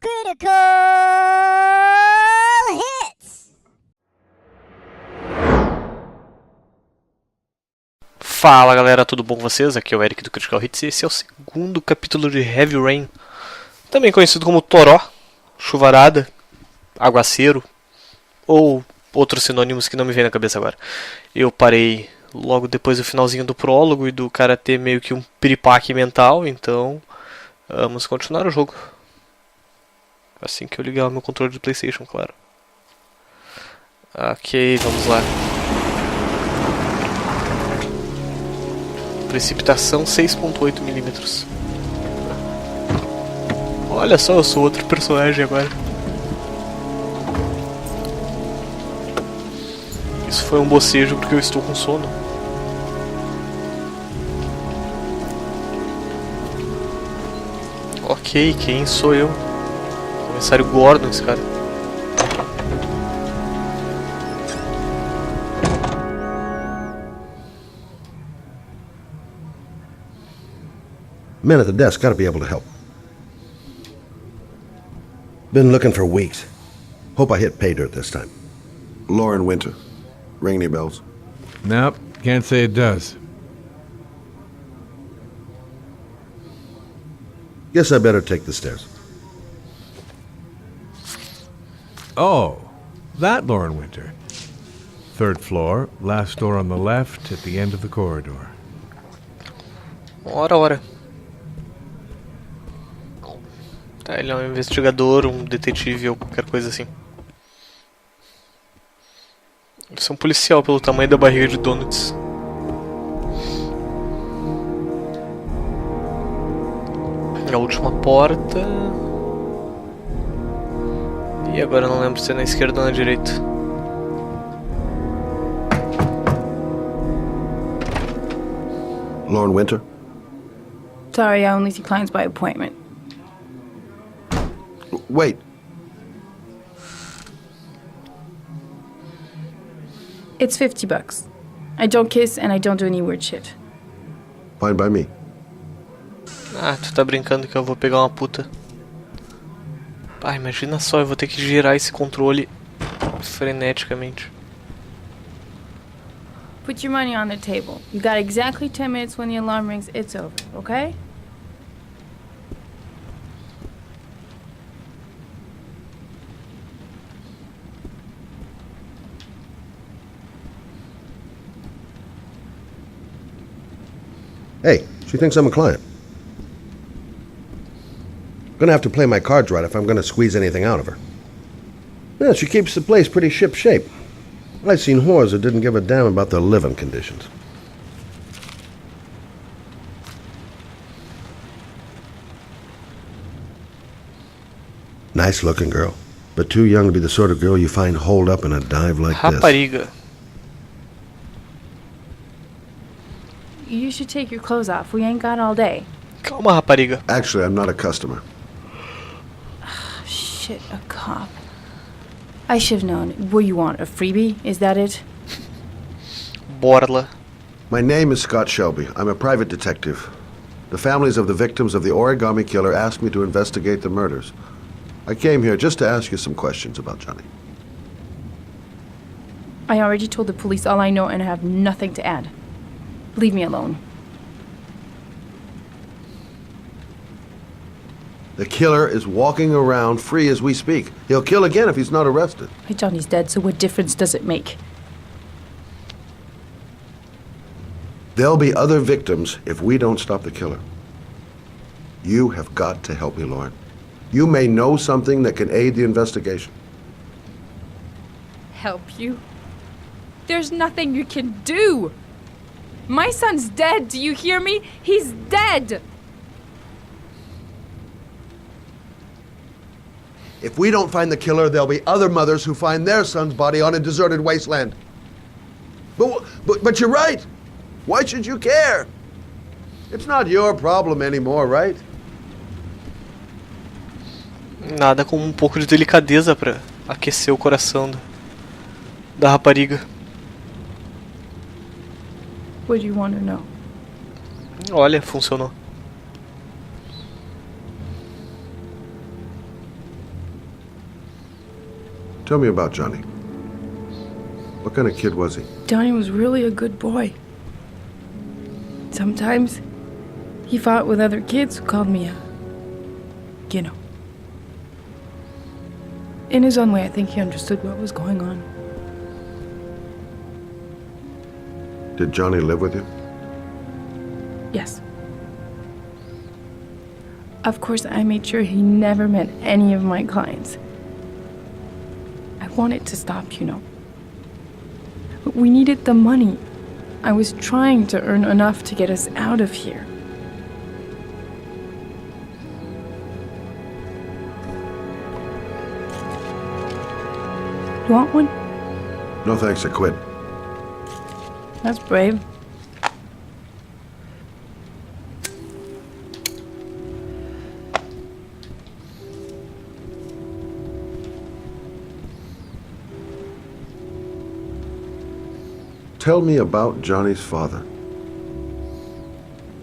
Critical hits. Fala galera, tudo bom com vocês? Aqui é o Eric do Critical Hits e esse é o segundo capítulo de Heavy Rain, também conhecido como Toró, chuvarada, aguaceiro ou outros sinônimos que não me vêm na cabeça agora. Eu parei logo depois do finalzinho do prólogo e do cara ter meio que um piripaque mental, então vamos continuar o jogo. Assim que eu ligar o meu controle de PlayStation, claro. Ok, vamos lá. Precipitação 6.8 mm. Olha só, eu sou outro personagem agora. Isso foi um bocejo porque eu estou com sono. Ok, quem sou eu? Comissário Gordon, esse cara. Men at the desk gotta be able to help. Been looking for weeks. Hope I hit pay dirt this time. Lauren Winter. Ring any bells? Nope, can't say it does. Guess I better take the stairs. Oh, that Lauren Winter. Third floor, last door on the left, at the end of the corridor. Ora. Tá, ele é um investigador, um detetive ou qualquer coisa assim. Deve ser um policial pelo tamanho da barriga de donuts. A última porta. E agora eu não lembro se é na esquerda ou na direita. Lauren Winter? Sorry, I only see clients by appointment. Wait. It's $50. I don't kiss and I don't do any weird shit. Fine by me. Ah, tu tá brincando que eu vou pegar uma puta. Ah, imagina só, eu vou ter que girar esse controle freneticamente. Put your money on the table. You got exactly 10 minutes when the alarm rings, it's over, okay? Hey, she thinks I'm a client. Gonna have to play my cards right if I'm gonna squeeze anything out of her. Yeah, she keeps the place pretty ship-shape. I've seen whores who didn't give a damn about their living conditions. Nice-looking girl, but too young to be the sort of girl you find holed up in a dive like this. Rapariga. You should take your clothes off. We ain't got all day. Calma, rapariga. Actually, I'm not a customer. Shit, a cop. I should've known. What you want, a freebie? Is that it? Borla. My name is Scott Shelby. I'm a private detective. The families of the victims of the origami killer asked me to investigate the murders. I came here just to ask you some questions about Johnny. I already told the police all I know and I have nothing to add. Leave me alone. The killer is walking around free as we speak. He'll kill again if he's not arrested. My Johnny's dead, so what difference does it make? There'll be other victims if we don't stop the killer. You have got to help me, Lauren. You may know something that can aid the investigation. Help you? There's nothing you can do! My son's dead, do you hear me? He's dead! If we don't find the killer, there'll be other mothers who find their son's body on a deserted wasteland. But you're right. Why should you care? It's not your problem anymore, right? Nada como um pouco de delicadeza pra aquecer o coração da rapariga. What do you want to know? Olha, funcionou. Tell me about Johnny. What kind of kid was he? Johnny was really a good boy. Sometimes he fought with other kids who called me In his own way, I think he understood what was going on. Did Johnny live with you? Yes. Of course, I made sure he never met any of my clients. I wanted to stop, But we needed the money. I was trying to earn enough to get us out of here. You want one? No thanks, I quit. That's brave. Tell me about Johnny's father.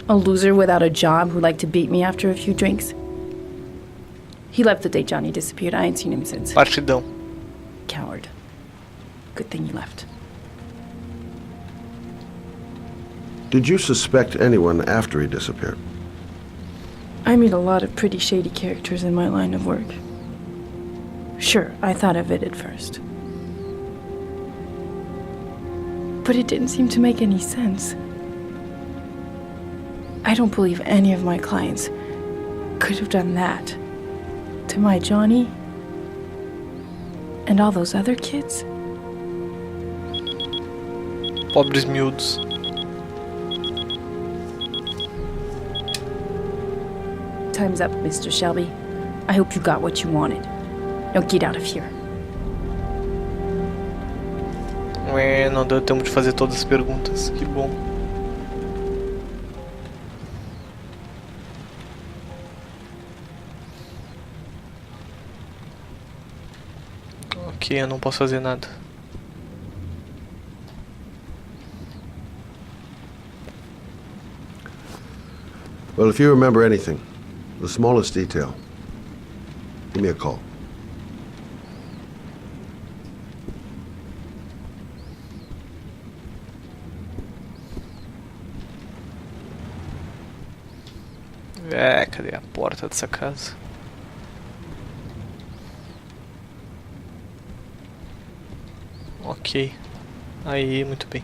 A loser without a job who liked to beat me after a few drinks. He left the day Johnny disappeared. I ain't seen him since. Partidão. Coward. Good thing he left. Did you suspect anyone after he disappeared? I meet a lot of pretty shady characters in my line of work. Sure, I thought of it at first. But it didn't seem to make any sense. I don't believe any of my clients could have done that to my Johnny and all those other kids. Pobres miúdos. Time's up, Mr. Shelby. I hope you got what you wanted. Now get out of here. Ué, não deu tempo de fazer todas as perguntas. Que bom. Ok, eu não posso fazer nada. Well, if you remember anything, the smallest detail, give me a call. É, cadê a porta dessa casa? Ok. Aí, muito bem.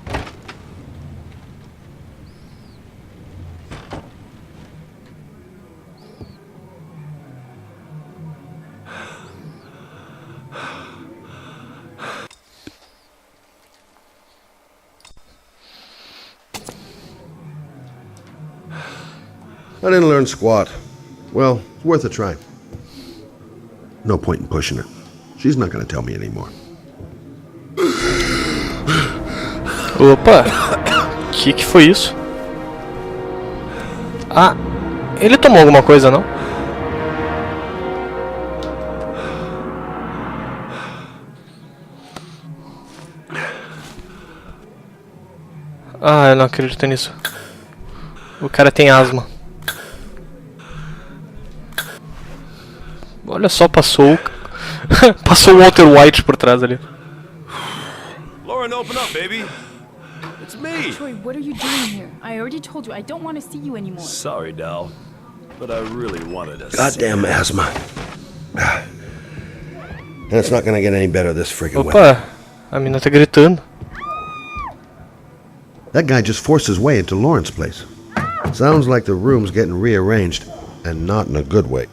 I didn't learn squat. Well, it's worth a try. No point in pushing her. She's not gonna tell me anymore. Opa! Que foi isso? Ah, ele tomou alguma coisa, não? Ah, eu não acredito nisso. O cara tem asma. Olha só, passou passou o Walter White por trás ali. Lauren, open up, baby. It's me. Troy, what are you doing here? I already told you I don't want to see you anymore. Sorry, Dal, but I really wanted to. Goddamn asthma. And it's not gonna get any better this friggin' way. Opa, a mina tá gritando. That guy just forced his way into Lauren's place. Sounds like the room's getting rearranged, and not in a good way.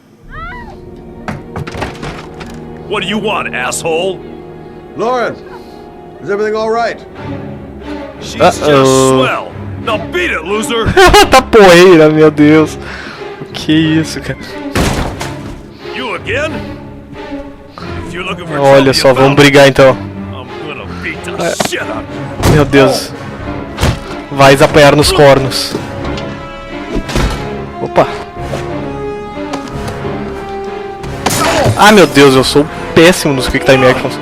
What do you want, asshole? Lauren, is everything all right? She's just swell. Now beat it, loser. Tá poeira, meu Deus. Que isso, cara. You again? If you're looking for Olha só, vamos brigar então. I'm gonna beat the shit out. Meu Deus. Vais apanhar nos cornos. Opa. Ah, meu Deus, eu sou péssimo nos Quick Time Actions.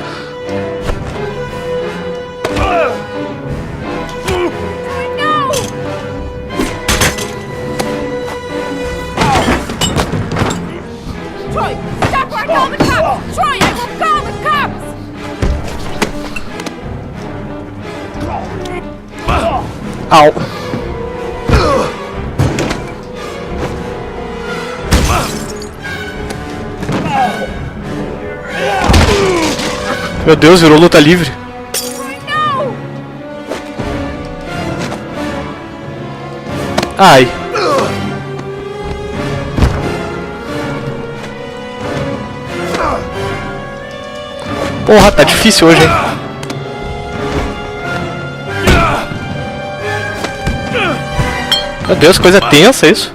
Troy, stop or I'll call the cops! Troy, I will call the cops! Au. Meu Deus, virou luta livre. Ai. Porra, tá difícil hoje, hein? Meu Deus, coisa tensa isso.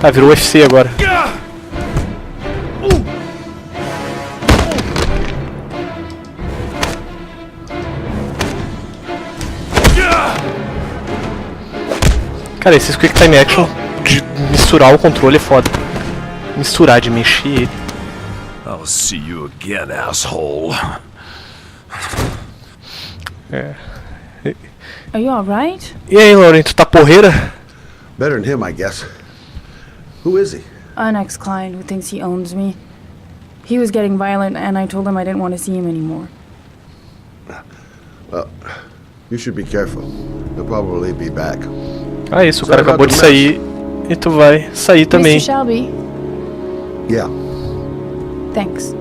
Tá, virou UFC agora. Cara, esses Quick Time Action de misturar o controle é foda. Misturar, de mexer ele. I'll see you again, asshole. É. Are you alright? E aí, Lauren, tu tá porreira? Better than him, I guess. Who is he? An ex-client who thinks he owns me. He was getting violent and I told him I didn't want to see him anymore. Well, you should be careful. He'll probably be back. Ah, isso, o cara acabou de sair e tu vai sair também. Mr. Shelby, Yeah. thanks.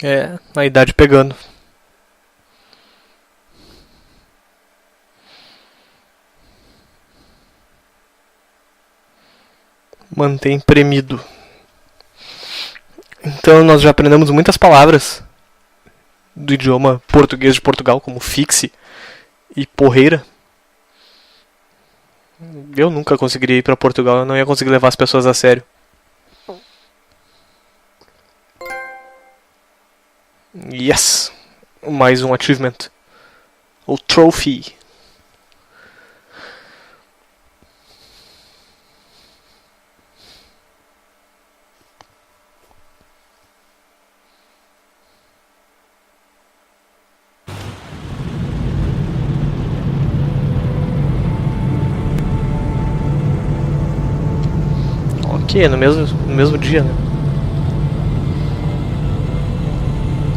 É, a idade pegando. Mantém premido. Então nós já aprendemos muitas palavras do idioma português de Portugal, como fixe e porreira. Eu nunca conseguiria ir para Portugal, eu não ia conseguir levar as pessoas a sério. Yes! Mais um achievement. O trophy. Ok, no mesmo dia, né?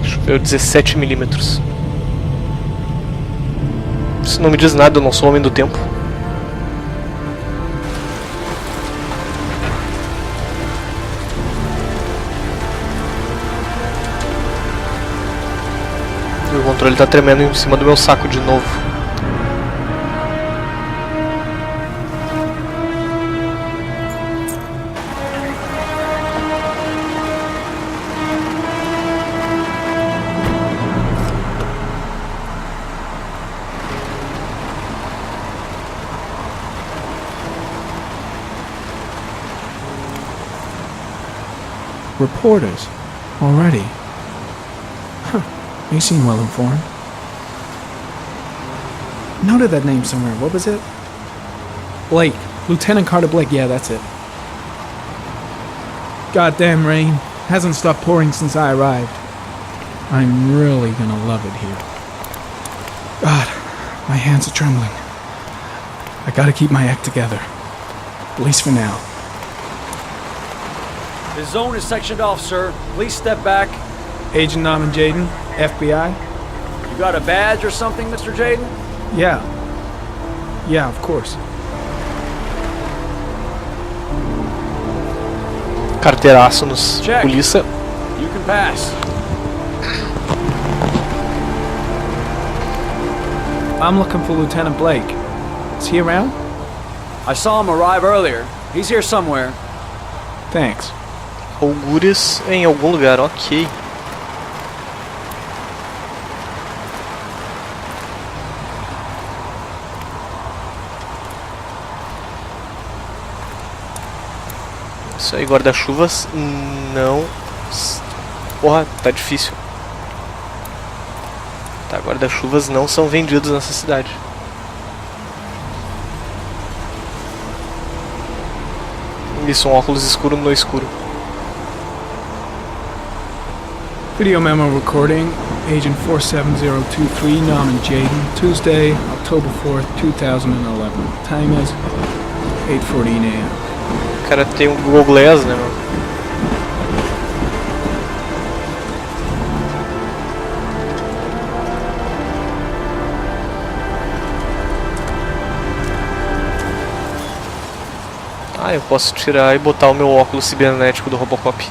Choveu 17 milímetros. Isso não me diz nada, eu não sou homem do tempo. E o controle tá tremendo em cima do meu saco de novo. Reporters? Already? Huh. They seem well informed. Noted that name somewhere. What was it? Blake. Lieutenant Carter Blake. Yeah, that's it. Goddamn rain. Hasn't stopped pouring since I arrived. I'm really gonna love it here. God, my hands are trembling. I gotta keep my act together. At least for now. The zone is sectioned off, sir. Please step back. Agent Norman Jaden, FBI? You got a badge or something, Mr. Jaden? Yeah. Yeah, of course. Carteiraço nos Check. polícia. You can pass. I'm looking for Lieutenant Blake. Is he around? I saw him arrive earlier. He's here somewhere. Thanks. Algures em algum lugar, ok. Isso aí, guarda-chuvas não... Porra, tá difícil. Tá, guarda-chuvas não são vendidos nessa cidade. Isso, um óculos escuro no escuro. Video memo recording. Agent 47023, Norman Jaden, Tuesday, October 4th, 2011. Time is 8:14 a.m. O cara tem um Google Glass, né, mano? Ah, eu posso tirar e botar o meu óculos cibernético do Robocop.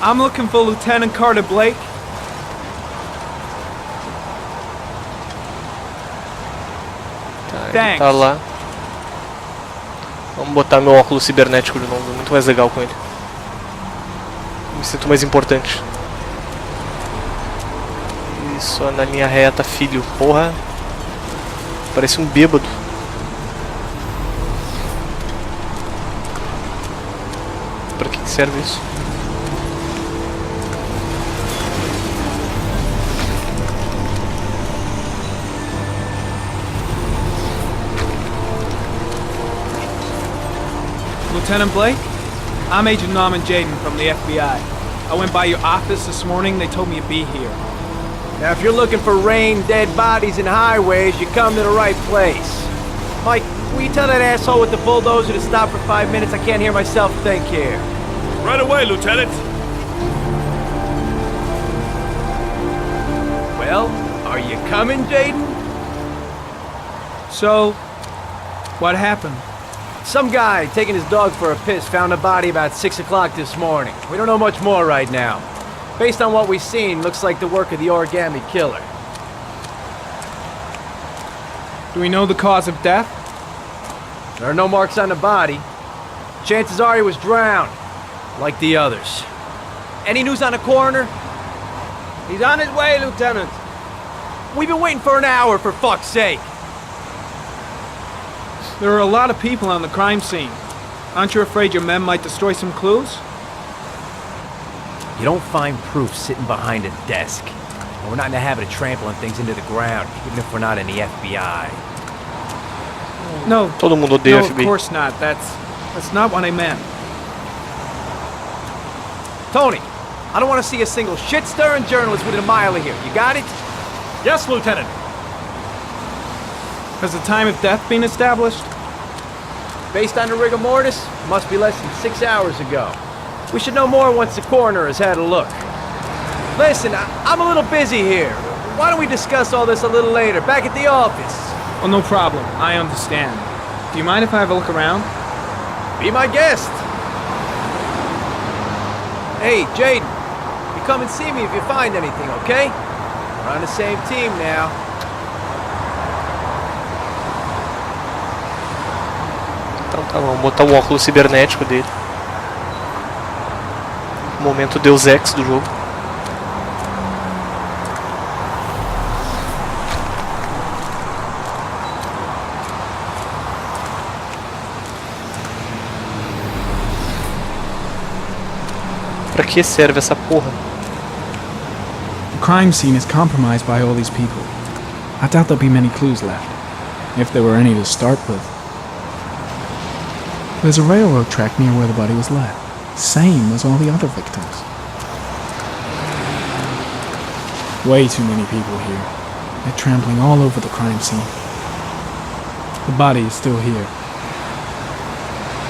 I'm looking for Lieutenant Carter Blake. Tá, ele tá lá. Vamos botar meu óculos cibernético de novo, muito mais legal com ele. Me sinto mais importante. Isso, na linha reta, filho. Porra. Parece um bêbado. Pra que serve isso? Lieutenant Blake? I'm Agent Norman Jaden from the FBI. I went by your office this morning. They told me you'd be here. Now, if you're looking for rain, dead bodies, and highways, you come to the right place. Mike, will you tell that asshole with the bulldozer to stop for 5 minutes? I can't hear myself think here. Right away, Lieutenant. Well, are you coming, Jaden? So, what happened? Some guy taking his dog for a piss found a body about 6 o'clock this morning. We don't know much more right now. Based on what we've seen, looks like the work of the origami killer. Do we know the cause of death? There are no marks on the body. Chances are he was drowned, like the others. Any news on the coroner? He's on his way, Lieutenant. We've been waiting for an hour, for fuck's sake. There are a lot of people on the crime scene. Aren't you afraid your men might destroy some clues? You don't find proof sitting behind a desk. And we're not in the habit of trampling things into the ground, even if we're not in the FBI. No. Todo mundo odeia No, FBI. of course not. That's not what I meant. Tony, I don't want to see a single shit-stirring journalist within a mile of here. You got it? Yes, Lieutenant. Has the time of death been established? Based on the rigor mortis, must be less than 6 hours ago. We should know more once the coroner has had a look. Listen, I'm a little busy here. Why don't we discuss all this a little later, back at the office? Oh, no problem. I understand. Do you mind if I have a look around? Be my guest. Hey, Jaden, you come and see me if you find anything, okay? We're on the same team now. Então tá, vamos botar o óculos cibernético dele. Momento Deus Ex do jogo. Pra que serve essa porra? The crime scene is compromised by all these people. I doubt there'll be many clues left, if there were any to start with. There's a railroad track near where the body was left. Same as all the other victims. Way too many people here. They're trampling all over the crime scene. The body is still here.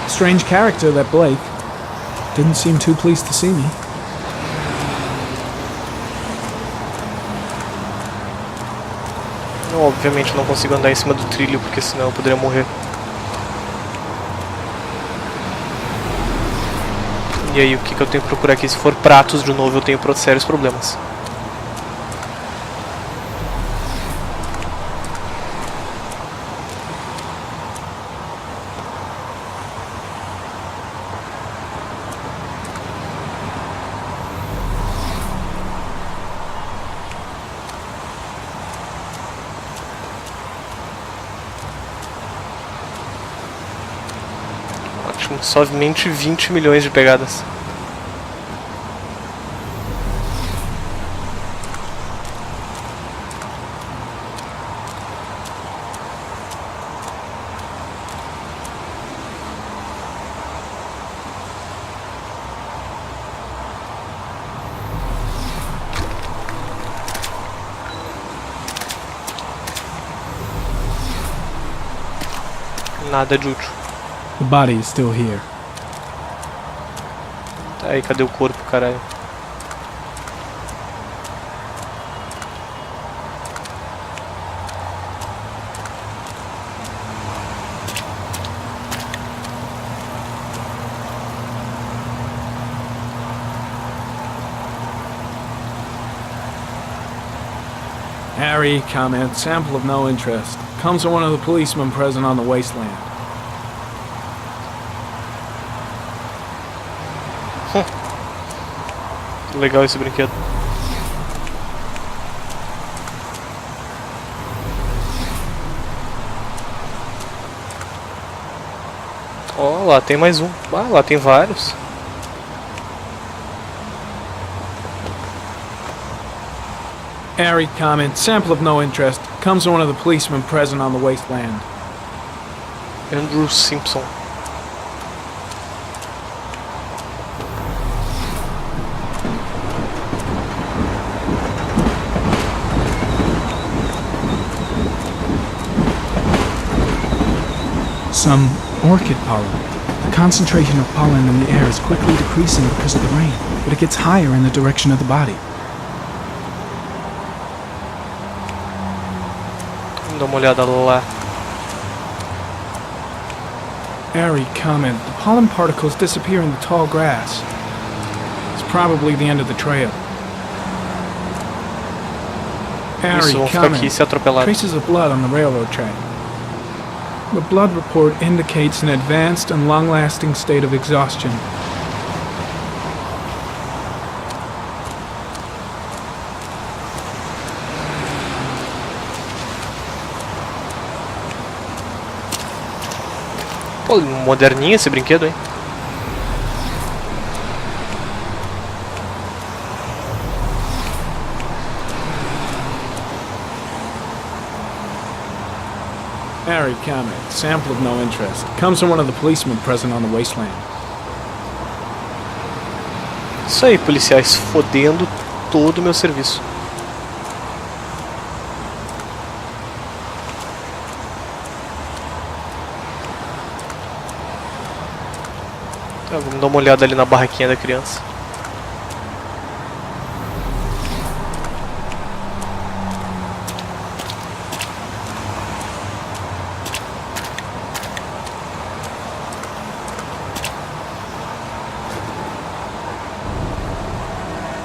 Strange character, that Blake. Didn't seem too pleased to see me. Eu, obviamente não consigo andar em cima do trilho porque senão eu poderia morrer. E aí, o que eu tenho que procurar aqui? Se for pratos de novo, eu tenho sérios problemas. Ótimo, somente 20 milhões de pegadas. Nada de útil. The body is still here. Tá aí, cadê o corpo, caralho? Harry, comment, sample of no interest. Comes from one of the policemen present on the wasteland. Legal esse brinquedo. Ó, lá tem mais um. Ah, lá tem vários. Harry, comment, sample of no interest. Comes from one of the policemen present on the wasteland. Andrew Simpson. Some orchid pollen. The concentration of pollen in the air is quickly decreasing because of the rain, but it gets higher in the direction of the body. Dá uma olhada lá. Harry, comment, the pollen particles disappear in the tall grass. It's probably the end of the trail. Harry, Isso, vão ficar aqui e ser atropelados. traces of blood on the railroad track. The blood report indicates an advanced and long-lasting state of exhaustion. Pô, moderninho esse brinquedo, hein? Harry, comment, sample of no interest. Comes from one of the policemen present on the wasteland. Isso aí, policiais, fodendo todo o meu serviço. Tá, vamos dar uma olhada ali na barraquinha da criança.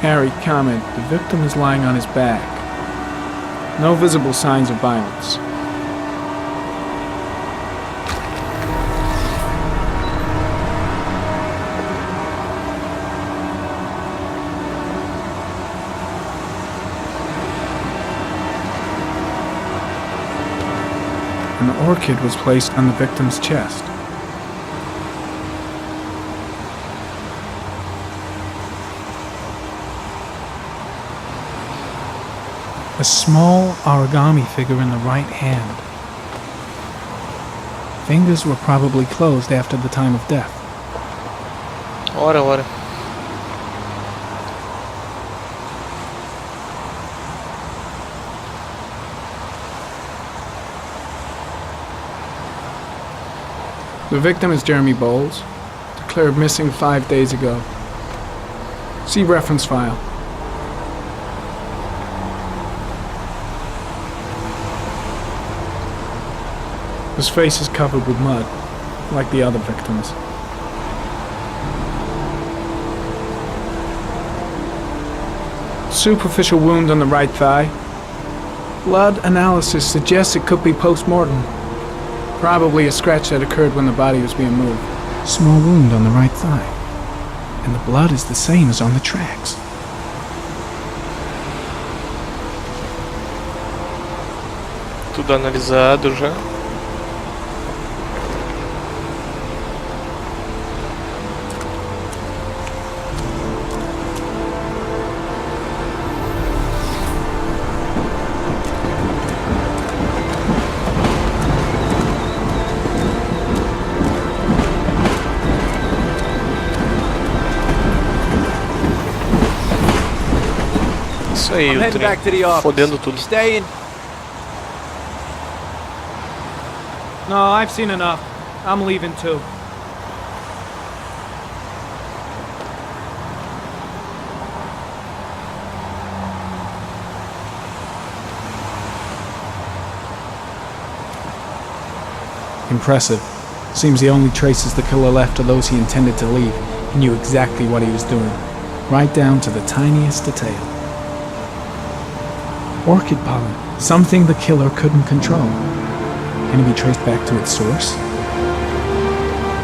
Harry, comment, the victim is lying on his back. No visible signs of violence. An orchid was placed on the victim's chest. A small origami figure in the right hand. Fingers were probably closed after the time of death. Ora, ora. The victim is Jeremy Bowles, declared missing 5 days ago. See reference file. His face is covered with mud, like the other victims. Superficial wound on the right thigh. Blood analysis suggests it could be post-mortem. Probably a scratch that occurred when the body was being moved. Small wound on the right thigh. And the blood is the same as on the tracks. Tudo analisado já. Isso aí, I'm o heading trem back to the office. fodendo tudo. Staying? No, I've seen enough. I'm leaving too. Impressive. Seems the only traces the killer left are those he intended to leave. He knew exactly what he was doing, right down to the tiniest detail. Orchid pollen, something the killer couldn't control. Can it be traced back to its source?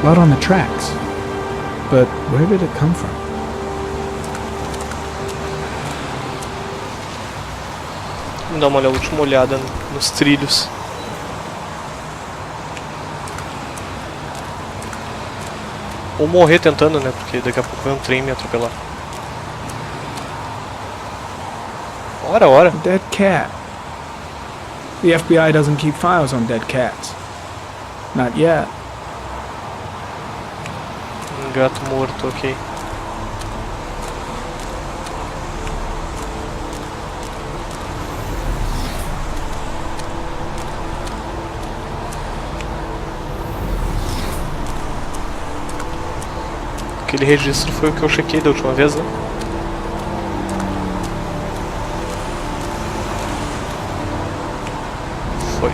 Blood on the tracks. But where did it come from? Vamos dar uma última olhada nos trilhos. Ou morrer tentando, né? Porque daqui a pouco vai um trem me atropelar. Ora, ora. Dead cat. The FBI doesn't keep files on dead cats. Not yet. Um gato morto, ok. Aquele registro foi o que eu chequei da última vez, né? Foi.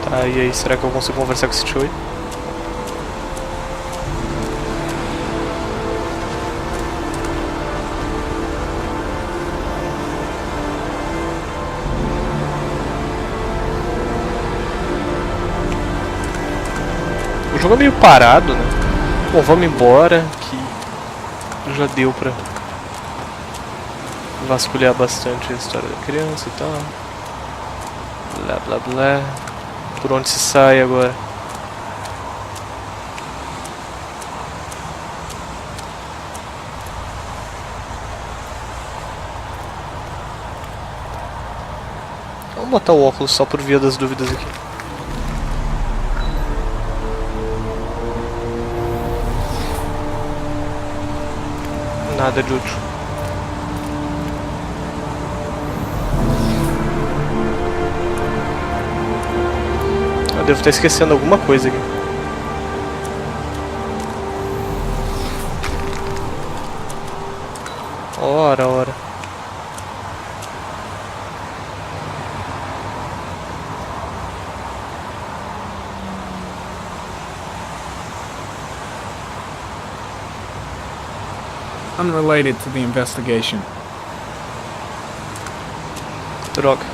Tá, e aí, será que eu consigo conversar com esse tio aí? O jogo é meio parado, né? Bom, vamos embora, que já deu pra vasculhar bastante a história da criança e tal. Blá blá blá. Por onde se sai agora? Vamos botar o óculos só por via das dúvidas aqui. Nada de útil. Eu devo estar esquecendo alguma coisa aqui. Ora, ora. Unrelated to the investigation. Droga.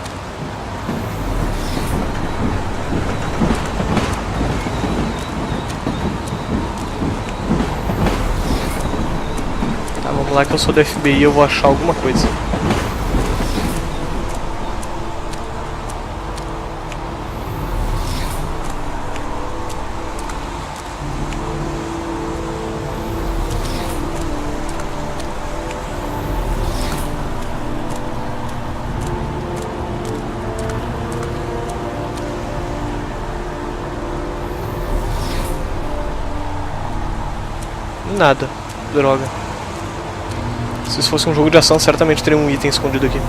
Tá, vamos lá que eu sou do FBI e eu vou achar alguma coisa. Nada. Droga. Se isso fosse um jogo de ação, certamente teria um item escondido aqui.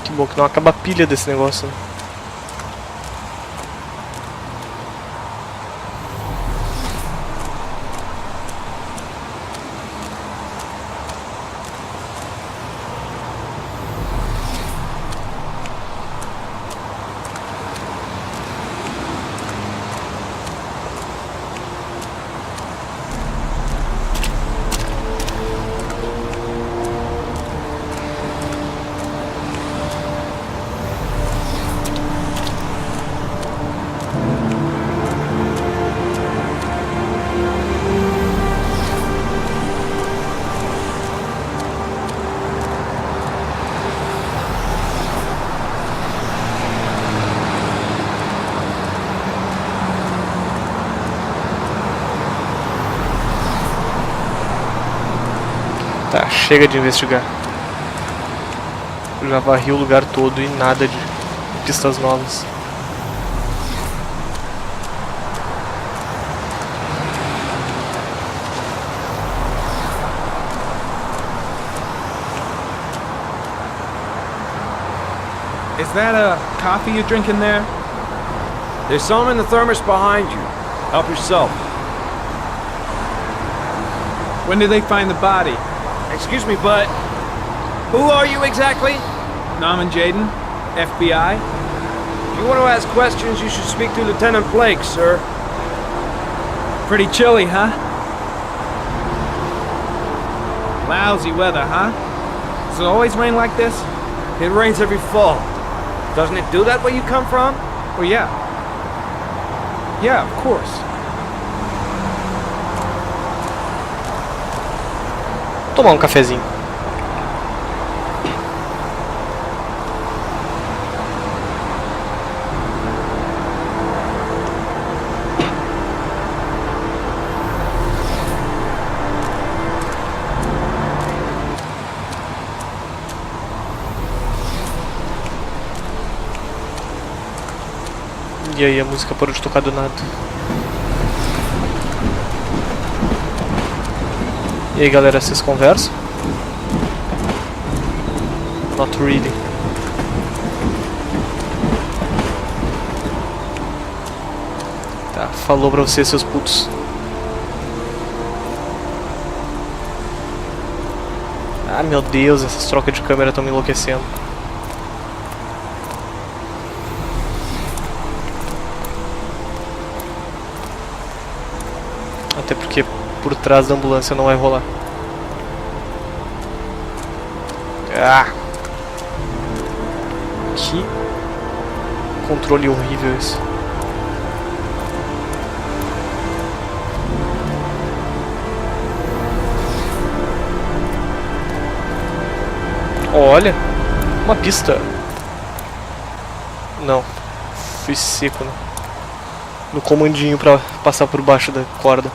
Que bom que não acaba a pilha desse negócio, né? Tá, chega de investigar. Eu já varri o lugar todo e nada de pistas novas. Is that a coffee you're drinking there? There's some in the thermos behind you. Help yourself. When did they find the body? Excuse me, but who are you exactly? Norman Jaden, FBI? If you want to ask questions, you should speak to Lieutenant Blake, sir. Pretty chilly, huh? Lousy weather, huh? Does it always rain like this? It rains every fall. Doesn't it do that where you come from? Well, yeah. Yeah, of course. Tomar cafezinho. E aí a música parou de tocar do nada. E aí galera, vocês conversam? Not really. Tá, falou pra vocês, seus putos. Ah, meu Deus, essas trocas de câmera estão me enlouquecendo. Até porque por trás da ambulância não vai rolar. Ah! Que controle horrível esse. Olha! Uma pista! Não. Fui seco, né? No comandinho pra passar por baixo da corda.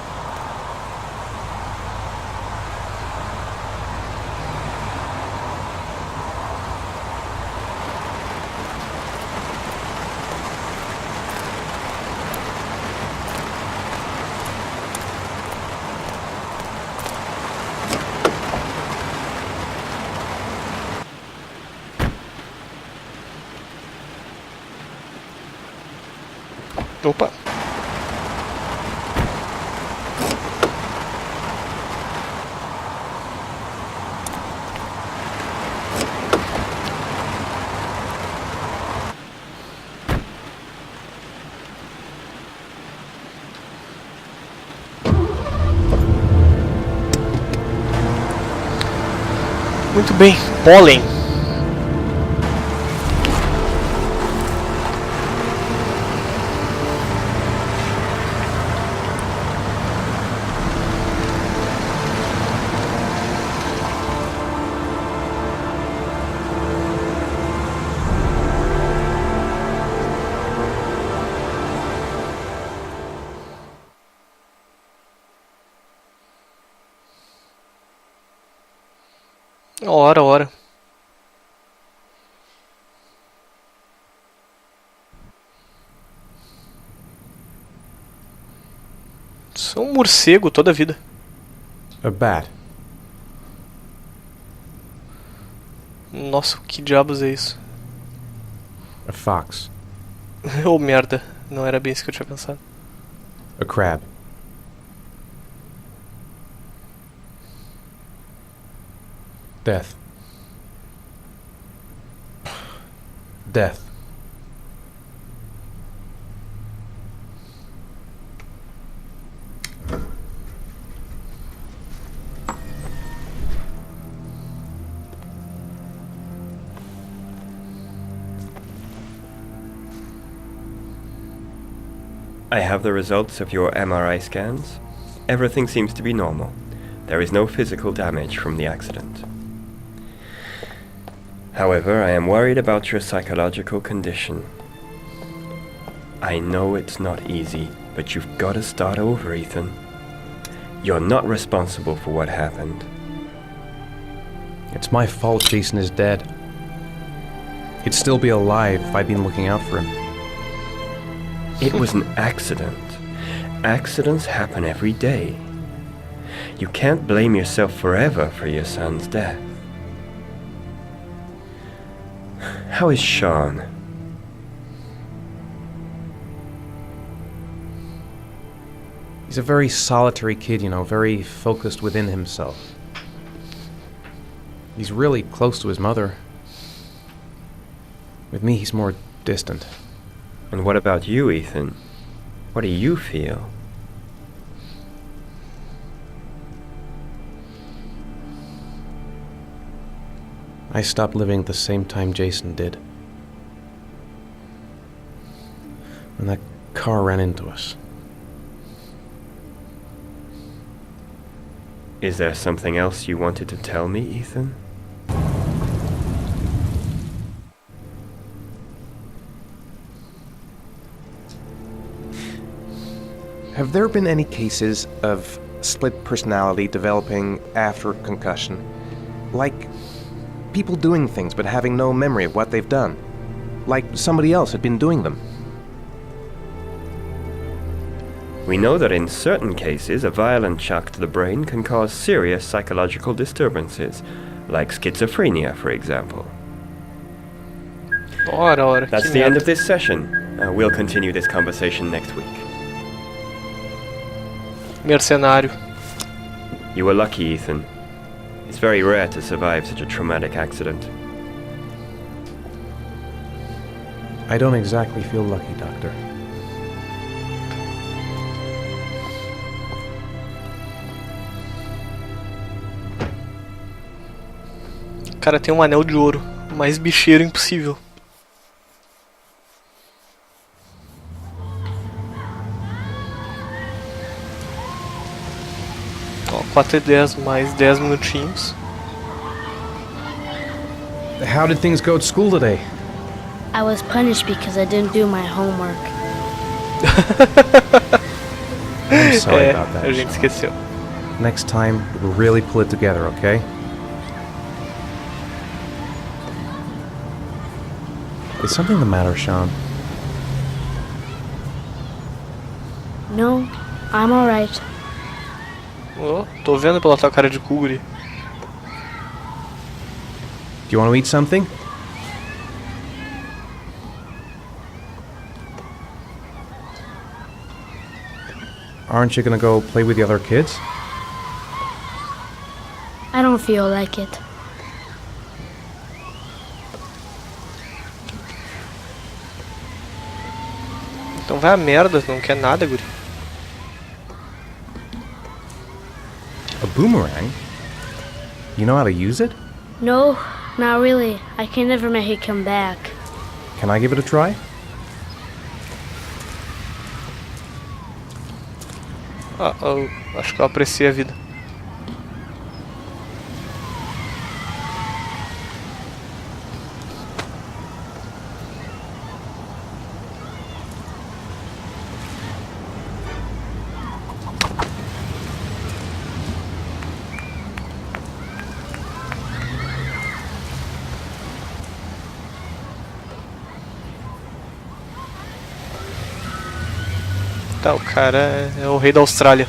Opa! Muito bem, pólen. Ora. Sou um morcego toda a vida. A bat. Nossa, que diabos é isso? A fox. Oh, merda. Não era bem isso que eu tinha pensado. A crab. Death. Death. I have the results of your MRI scans. Everything seems to be normal. There is no physical damage from the accident. However, I am worried about your psychological condition. I know it's not easy, but you've got to start over, Ethan. You're not responsible for what happened. It's my fault Jason is dead. He'd still be alive if I'd been looking out for him. It was an accident. Accidents happen every day. You can't blame yourself forever for your son's death. How is Sean? He's a very solitary kid, you know, very focused within himself. He's really close to his mother. With me, he's more distant. And what about you, Ethan? What do you feel? I stopped living at the same time Jason did. When that car ran into us. Is there something else you wanted to tell me, Ethan? Have there been any cases of split personality developing after concussion? Like people doing things but having no memory of what they've done? Like somebody else had been doing them? We know that in certain cases, a violent shock to the brain can cause serious psychological disturbances, like schizophrenia, for example. That's the end of this session. We'll continue this conversation next week. Mercenário. You were lucky, Ethan. It's very rare to survive such a traumatic accident. I don't exactly feel lucky, Doctor. O cara tem um anel de ouro. Mais bicheiro impossível. Ó, 4:10 mais 10 minutinhos. How did things go at school today? I was punished because I didn't do my homework. I'm sorry about that. A gente esqueceu. Next time, we'll really pull it together, okay? Is something the matter, Sean? No, I'm alright. Oh, tô vendo pela tua cara de cu, guri. Do you want to eat something? Aren't you gonna go play with the other kids? I don't feel like it. Então vai a merda, não quer nada, guri. A boomerang? You know how to use it? No, not really. I can never make it come back. Can I give it a try? Oh, acho que eu apreciei a vida. Tá, o cara é o rei da Austrália.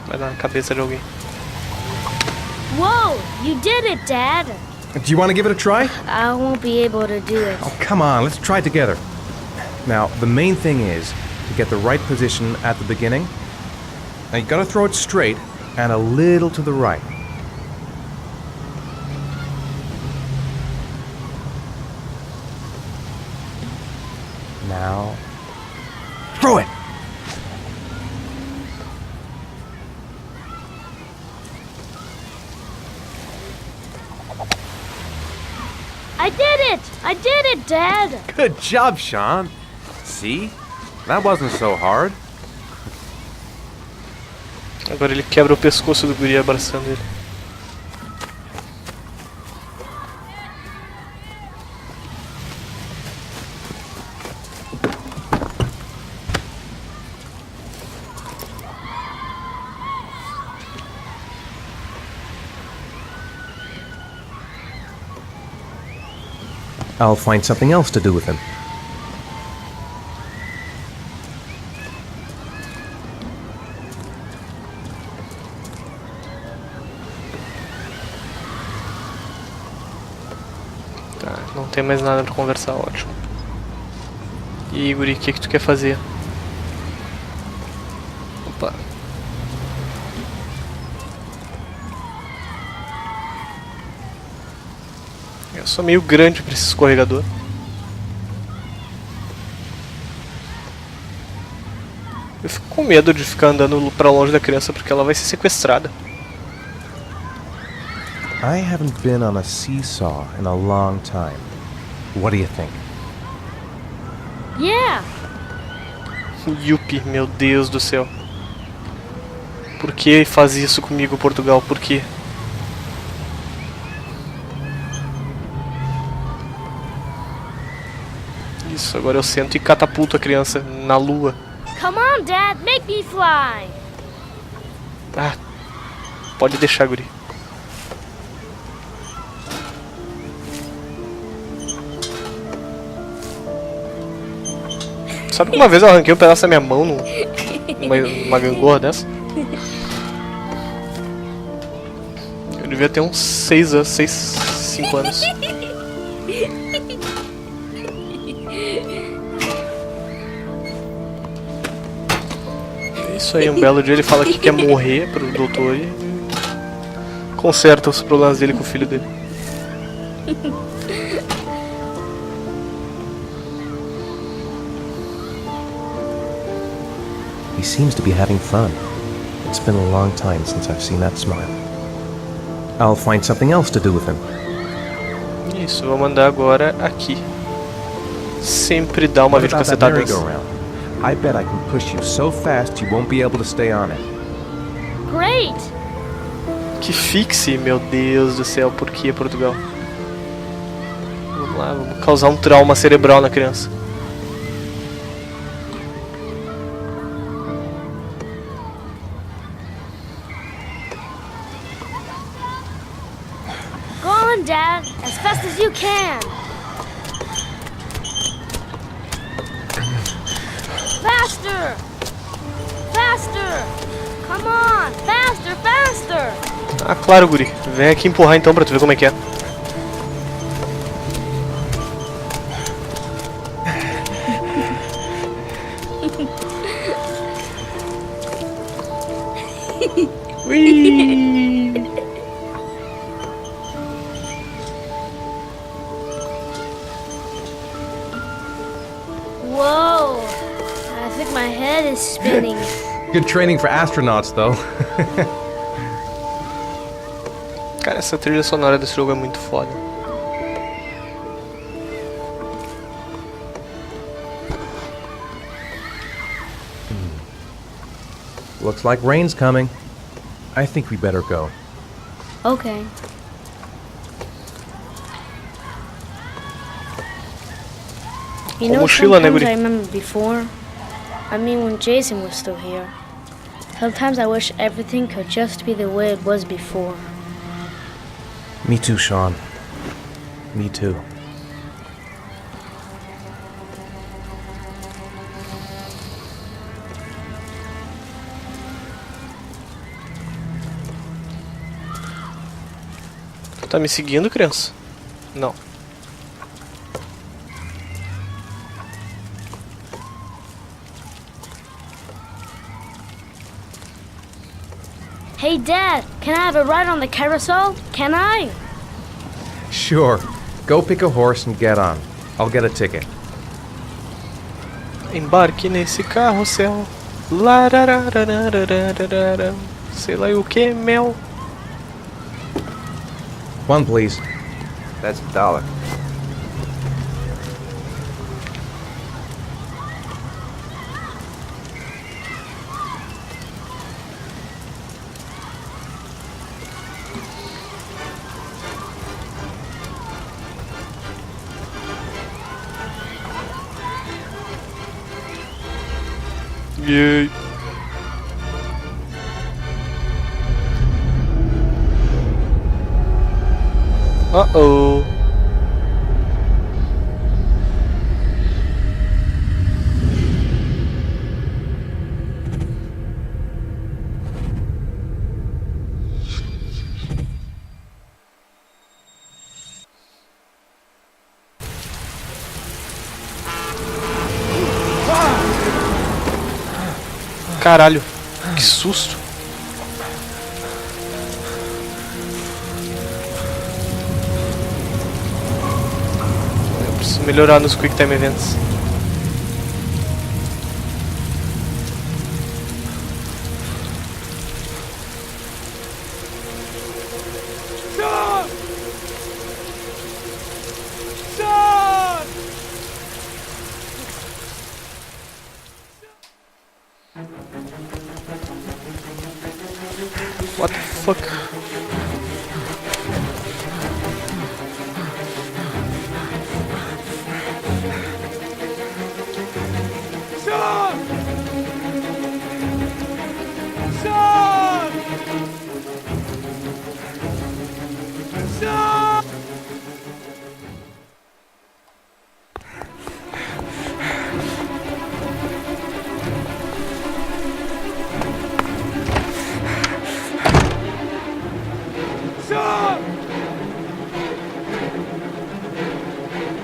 Vai dar na cabeça de alguém. Whoa! You did it, Dad! Do you want to give it a try? I won't be able to do it. Oh, come on, let's try it together. Now, the main thing is to get the right position at the beginning. Now, you gotta throw it straight and a little to the right. Now, throw it! I did it! I did it, Dad! Good job, Sean. See? That wasn't so hard. Agora ele quebra o pescoço do guri abraçando ele. I'll find something else to do with him. Tá, não tem mais nada pra conversar, ótimo. E aí, guri, o que tu quer fazer? Opa. Eu sou meio grande pra esse escorregador. Eu fico com medo de ficar andando pra longe da criança porque ela vai ser sequestrada. I haven't been on a seesaw in a long time. What do you think? Yeah! Yuppie, meu Deus do céu. Por que faz isso comigo, Portugal? Por quê? Isso, agora eu sento e catapulto a criança na lua. Come on, Dad, make me fly! Ah, pode deixar, guri. Sabe que uma vez eu arranquei um pedaço da minha mão numa gangorra dessa? Eu devia ter uns 5 anos. Isso aí, um belo dia ele fala que quer morrer pro doutor e conserta os problemas dele com o filho dele. He seems to be having fun. It's been a long time since I've seen that smile. I'll find something else to do with him. Isso, vou mandar agora aqui. Sempre dá uma vez de cacetada. I bet I can push you so fast you won't be able to stay on it. Great! Que fixe, meu Deus do céu, por que Portugal? Vamos lá, vamos causar um trauma cerebral na criança. Go on, Dad, as fast as you can. Faster! Faster! Come on! Faster, faster! Ah, claro, guri. Vem aqui empurrar então pra tu ver como é que é. Ui! Whoa! I think my head is spinning. Good training for astronauts, though. Cara, essa trilha sonora desse jogo é muito foda. Looks like rain's coming. I think we better go. Okay. You know, sometimes I remember before. I mean, when Jason was still here. Sometimes I wish everything could just be the way it was before. Me too, Sean. Me too. Tu tá me seguindo, criança? Não. Hey, Dad, can I have a ride on the carousel? Can I? Sure. Go pick a horse and get on. I'll get a ticket. Embarque nesse carrossel. Lararararararara. Sei lá o que, mel. One, please. That's $1. Yay. Uh-oh. Caralho, que susto. Eu preciso melhorar nos Quick Time Events. What the fuck?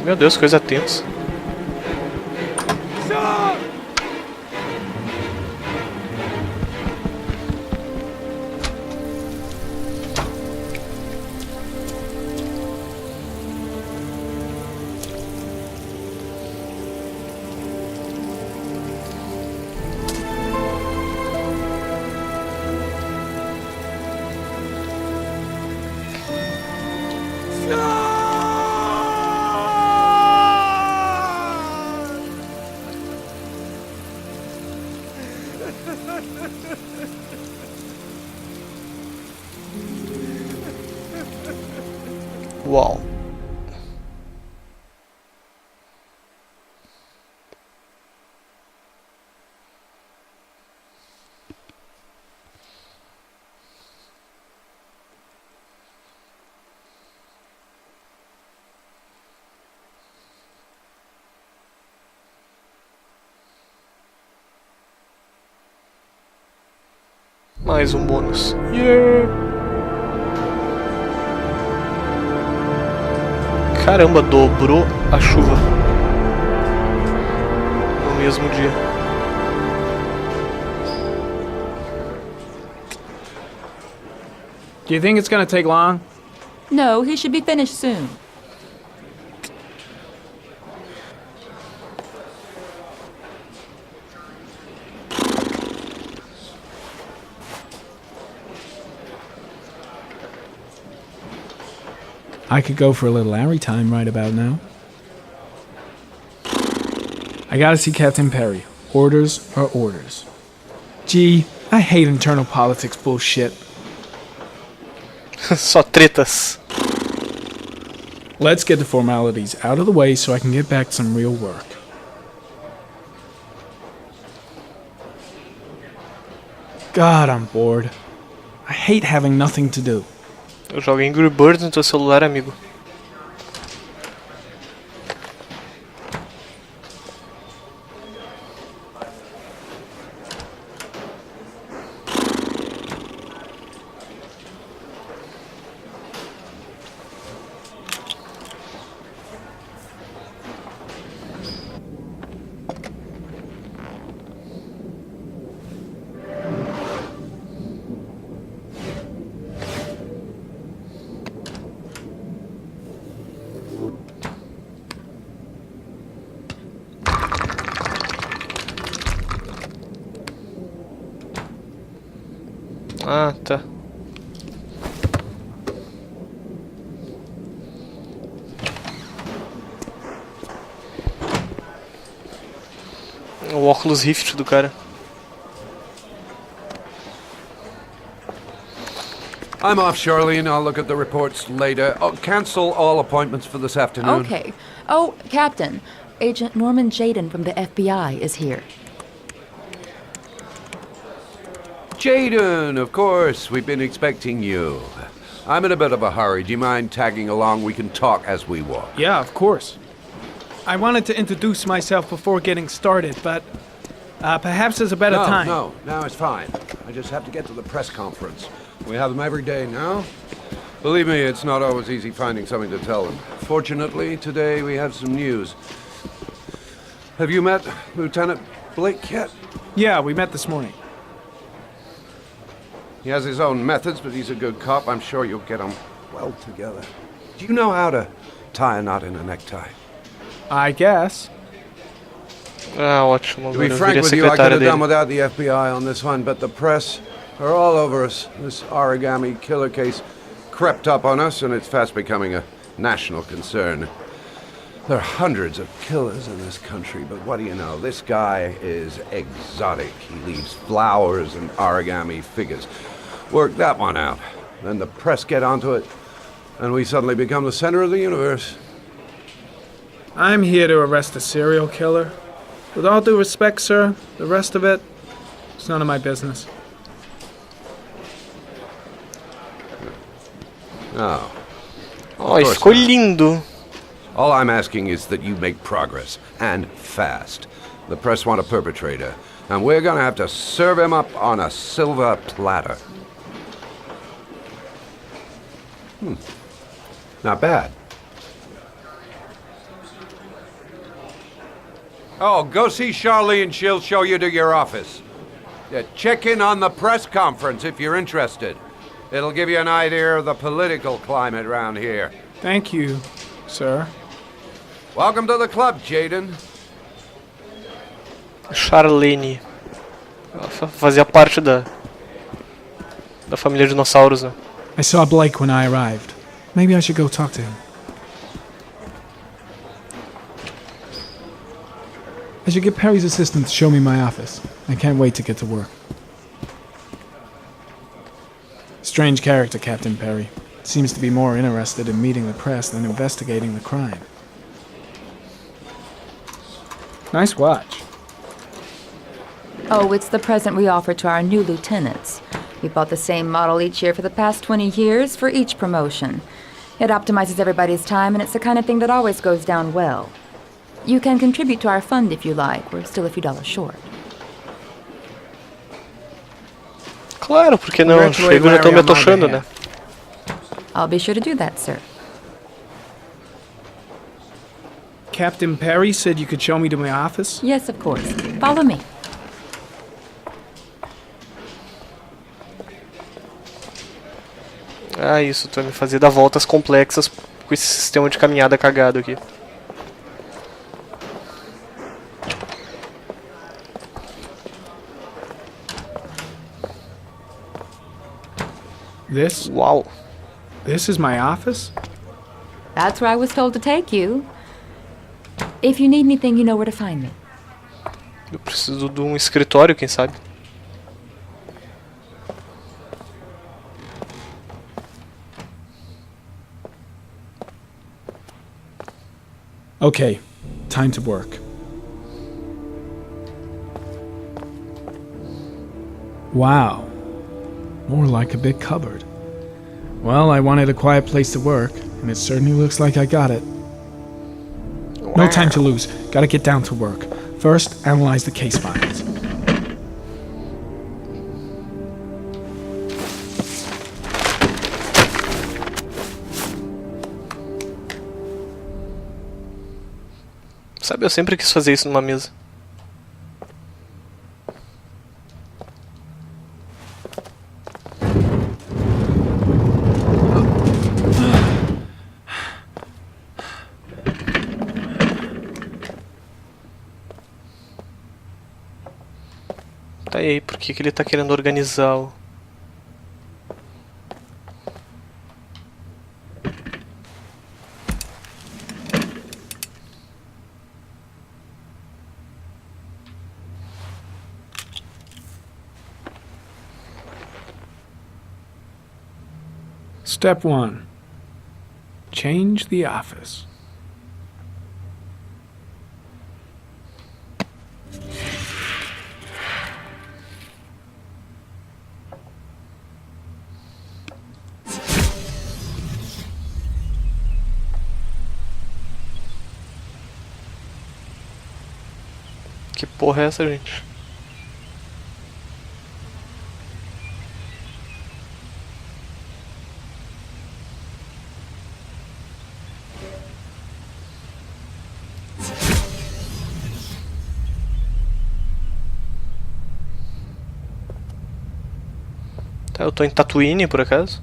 Meu Deus, coisa tensa. Uau. Mais um bônus. Yeah! Caramba, dobrou a chuva no mesmo dia. Do you think it's gonna take long? No, he should be finished soon. I could go for a little Larry time right about now. I gotta see Captain Perry. Orders are orders. Gee, I hate internal politics bullshit. Só tretas. Let's get the formalities out of the way so I can get back to some real work. God, I'm bored. I hate having nothing to do. Eu jogo Angry Birds no teu celular, amigo. Ah, tá. O óculos Rift do cara. I'm off, Charlene. I'll look at the reports later. Oh, cancel all appointments for this afternoon. Okay. Oh, Captain, Agent Norman Jaden from the FBI is here. Jaden, of course. We've been expecting you. I'm in a bit of a hurry. Do you mind tagging along? We can talk as we walk. Yeah, of course. I wanted to introduce myself before getting started, but perhaps there's a better time. No, it's fine. I just have to get to the press conference. We have them every day now. Believe me, it's not always easy finding something to tell them. Fortunately, today we have some news. Have you met Lieutenant Blake yet? Yeah, we met this morning. He has his own methods, but he's a good cop. I'm sure you'll get them well together. Do you know how to tie a knot in a necktie? I guess. Ah, ótimo. To be Agora eu frank virei with you, I could secretária have done dele. without the FBI on this one, but the press are all over us. This origami killer case crept up on us, and it's fast becoming a national concern. There are hundreds of killers in this country, but what do you know? This guy is exotic. He leaves flowers and origami figures. Work that one out. Then the press get onto it, and we suddenly become the center of the universe. I'm here to arrest a serial killer. With all due respect, sir, the rest of it, it's none of my business. Oh. Oh, isso ficou lindo. All I'm asking is that you make progress, and fast. The press want a perpetrator, and we're gonna have to serve him up on a silver platter. Not bad. Oh, go see Charlene. She'll show you to your office. Check in on the press conference if you're interested. It'll give you an idea of the political climate around here. Thank you, sir. Welcome to the club, Jaden. Charlene. Ela fazia parte da família de dinossauros, né? I saw Blake when I arrived. Maybe I should go talk to him. I should get Perry's assistant to show me my office. I can't wait to get to work. Strange character, Captain Perry. Seems to be more interested in meeting the press than investigating the crime. Nice watch. Oh, it's the present we offer to our new lieutenants. We bought the same model each year for the past 20 years for each promotion. It optimizes everybody's time, and it's the kind of thing that always goes down well. You can contribute to our fund if you like. We're still a few dollars short. Claro, porque não? Chego e já estão me atochando, né? I'll be sure to do that, sir. Captain Perry said you could show me to my office? Yes, of course. Follow me. Ah, isso, tu vai me fazer dar voltas complexas com esse sistema de caminhada cagado aqui. Wow. This is my office? That's where I was told to take you. If you need anything, you know where to find me. Eu preciso de um escritório, quem sabe? Okay, time to work. Wow. More like a big cupboard. Well, I wanted a quiet place to work, and it certainly looks like I got it. No time to lose. Gotta get down to work. First, analyze the case files. Sabe, eu sempre quis fazer isso numa mesa. Tá, e aí, por que ele tá querendo organizar o... Step 1. Change the office. Que porra é essa, gente? Tá, eu tô em Tatooine, por acaso.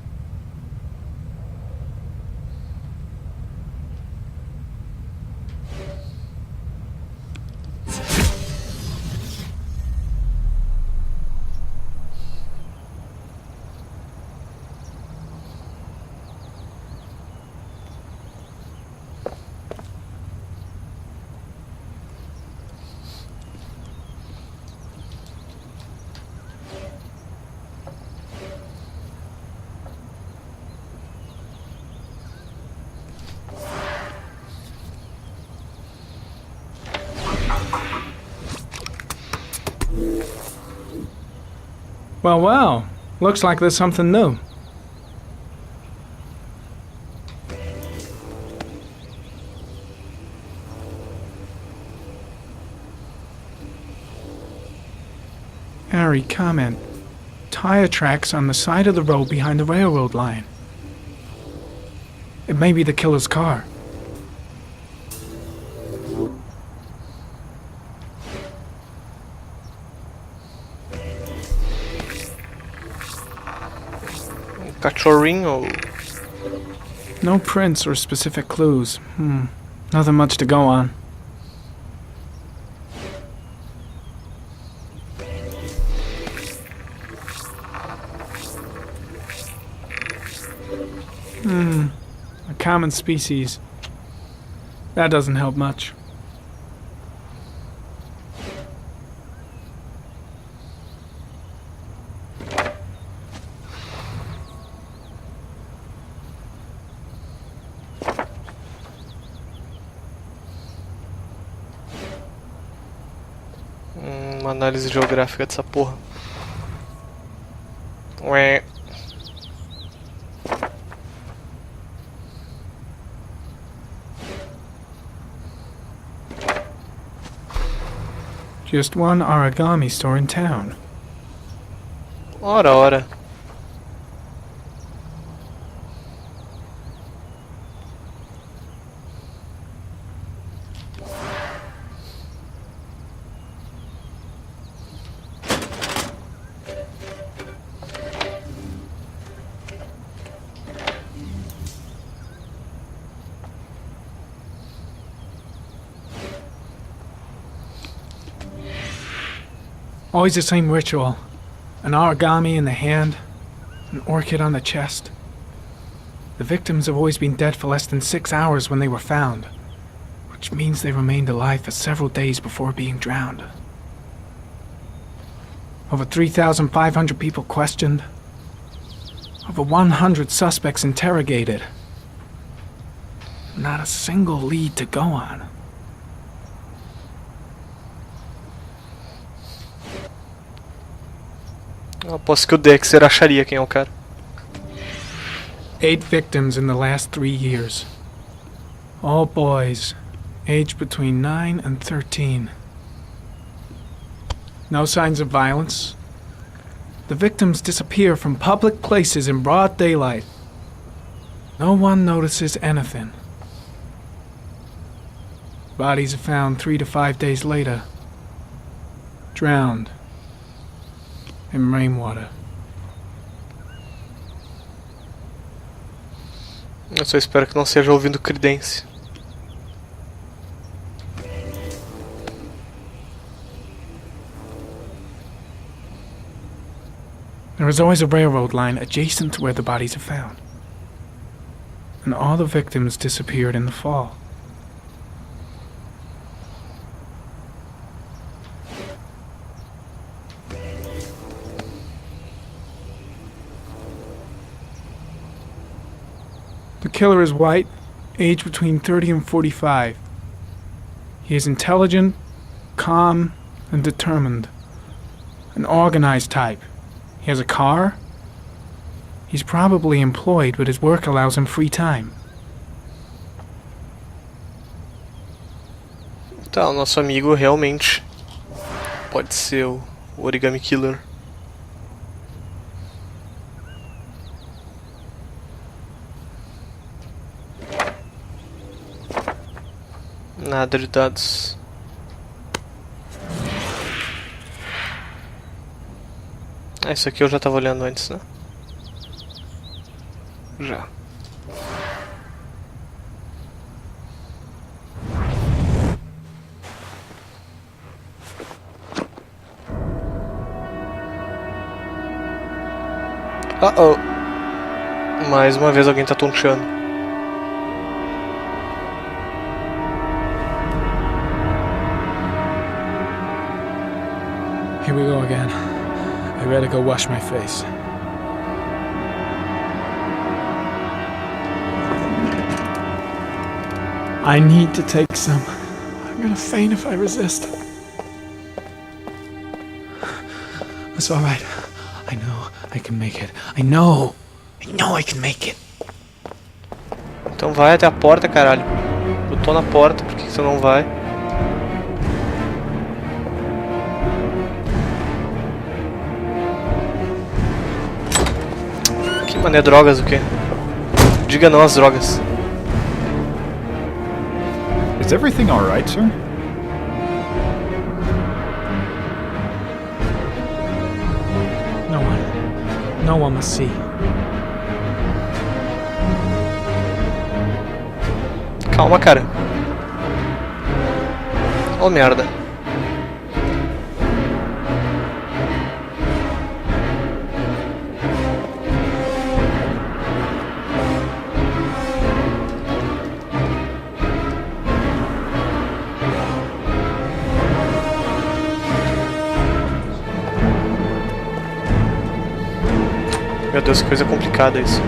Well, well. Looks like there's something new. Harry, comment. Tire tracks on the side of the road behind the railroad line. It may be the killer's car. Cachorrinho. No prints or specific clues. Nothing much to go on. A common species. That doesn't help much. Uma análise geográfica dessa porra. Ué. Just one origami store in town. Ora, ora. Always the same ritual. An origami in the hand, an orchid on the chest. The victims have always been dead for less than 6 hours when they were found, which means they remained alive for several days before being drowned. Over 3,500 people questioned. Over 100 suspects interrogated. Not a single lead to go on. Eu aposto que o Dexter acharia quem é o cara. 8 victims in the last 3 years. All boys, aged between 9 and 13. No signs of violence. The victims disappear from public places in broad daylight. No one notices anything. Bodies are found 3 to 5 days later. Drowned. In rainwater. Eu só espero que não seja ouvindo Creedence. There is always a railroad line adjacent to where the bodies are found. And all the victims disappeared in the fall. The killer is white, aged between 30 and 45. He is intelligent, calm, and determined. An organized type. He has a car. He's probably employed, but his work allows him free time. Tá, o nosso amigo realmente pode ser o Origami Killer. Nada de dados. Ah, isso aqui eu já tava olhando antes, né? Já. Uh-oh. Mais uma vez alguém tá tonteando. Here we go again. I better go wash my face. I need to take some. I'm gonna faint if I resist. It's alright. I know I can make it. I know I can make it. Então vai até a porta, caralho. Eu tô na porta, por que você não vai? Que mané, drogas o quê? Diga não às drogas. Is everything alright, sir? No one must see. Calma, cara. Oh, merda. Meu Deus, que coisa complicada isso.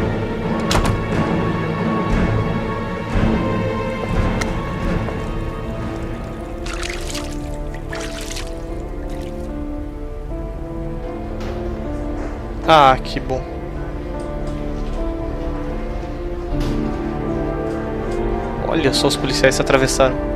Ah, que bom. Olha só, os policiais se atravessaram.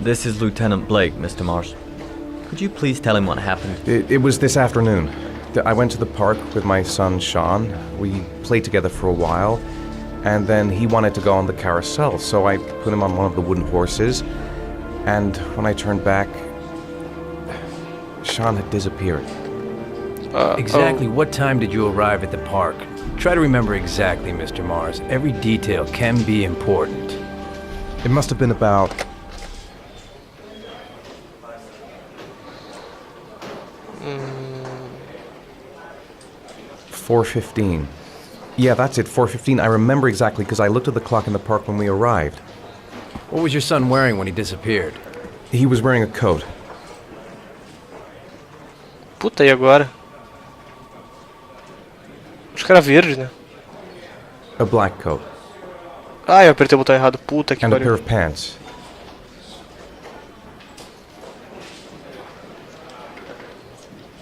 This is Lieutenant Blake, Mr. Mars. Could you please tell him what happened? It was this afternoon. I went to the park with my son, Sean. We played together for a while, and then he wanted to go on the carousel, so I put him on one of the wooden horses, and when I turned back, Sean had disappeared. Exactly what time did you arrive at the park? Try to remember exactly, Mr. Mars. Every detail can be important. It must have been about 4:15. Yeah, that's it, 4:15. I remember exactly because I looked at the clock in the park when we arrived. What was your son wearing when he disappeared? He was wearing a coat. Puta, e agora? Acho que era verde, né? A black coat. Ah, eu apertei o botão errado. Puta que And a pair pariu. of pants.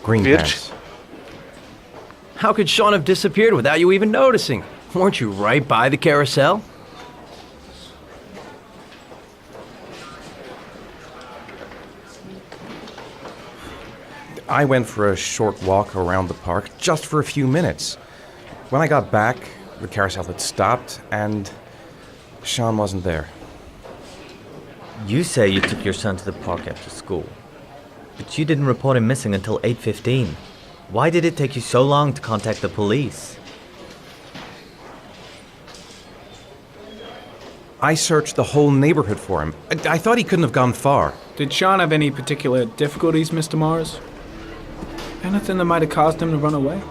Green Verde. pants. How could Sean have disappeared without you even noticing? Weren't you right by the carousel? I went for a short walk around the park, just for a few minutes. When I got back, the carousel had stopped, and Sean wasn't there. You say you took your son to the park after school, but you didn't report him missing until 8:15. Why did it take you so long to contact the police? I searched the whole neighborhood for him. I thought he couldn't have gone far. Did Sean have any particular difficulties, Mr. Mars? Anything that might have caused him to run away?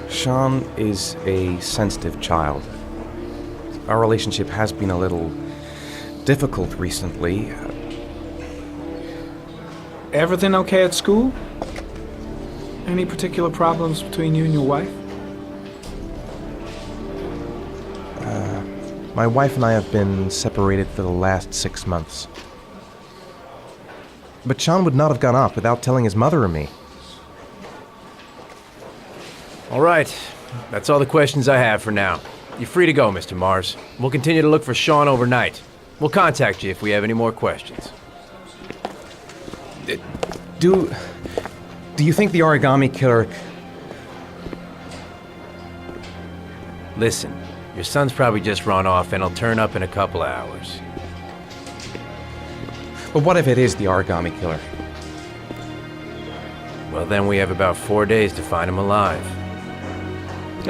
Sean is a sensitive child. Our relationship has been a little difficult recently. Everything okay at school? Any particular problems between you and your wife? My wife and I have been separated for the last 6 months. But Sean would not have gone off without telling his mother or me. All right, That's all the questions I have for now. You're free to go, Mr. Mars. We'll continue to look for Sean overnight. We'll contact you if we have any more questions. Do you think the origami killer... Listen, your son's probably just run off and he'll turn up in a couple of hours. But what if it is the origami killer? Well, then we have about 4 days to find him alive.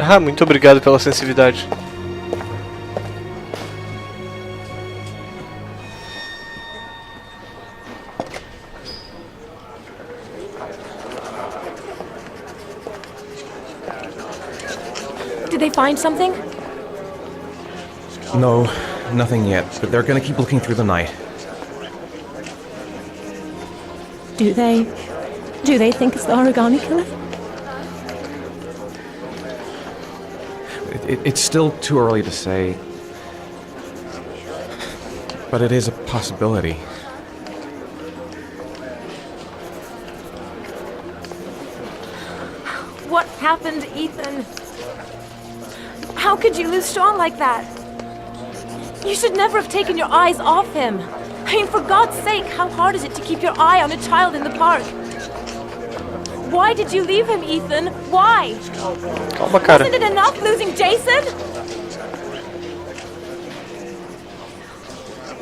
Ah, muito obrigado pela sensibilidade. Did they find something? No, nothing yet, but they're gonna keep looking through the night. Do they think it's the origami killer? It's still too early to say, but it is a possibility. What happened, Ethan? How could you lose Sean like that? You should never have taken your eyes off him. I mean, for God's sake, how hard is it to keep your eye on a child in the park? Why did you leave him, Ethan? Why? Calma, cara. Wasn't it enough losing Jason?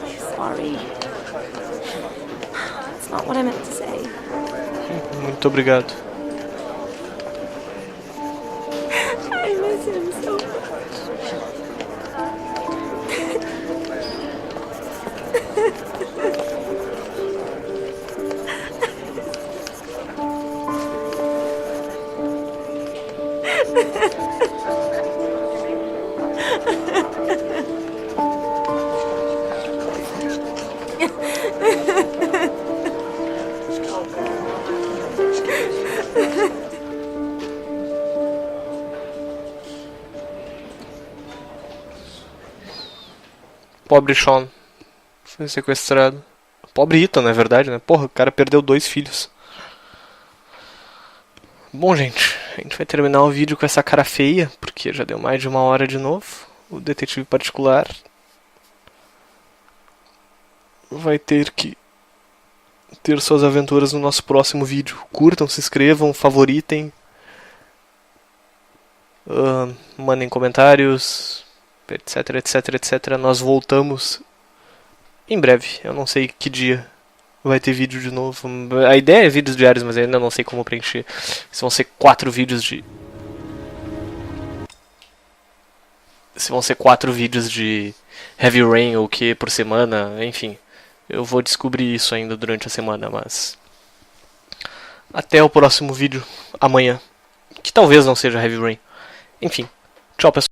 I'm sorry. That's not what I meant to say. Muito obrigado. I miss him so much. Pobre Sean. Foi sequestrado. Pobre Ethan, na verdade, né? Porra, o cara perdeu 2 filhos. Bom, gente, a gente vai terminar o vídeo com essa cara feia, porque já deu mais de 1 hora de novo. O detetive particular vai ter que ter suas aventuras no nosso próximo vídeo. Curtam, se inscrevam, favoritem, mandem comentários, etc, etc, etc. Nós voltamos em breve. Eu não sei que dia vai ter vídeo de novo. A ideia é vídeos diários, mas eu ainda não sei como preencher. Se vão ser 4 vídeos de... Se vão ser 4 vídeos de Heavy Rain ou o que por semana, enfim. Eu vou descobrir isso ainda durante a semana, mas... Até o próximo vídeo, amanhã. Que talvez não seja Heavy Rain. Enfim, tchau pessoal.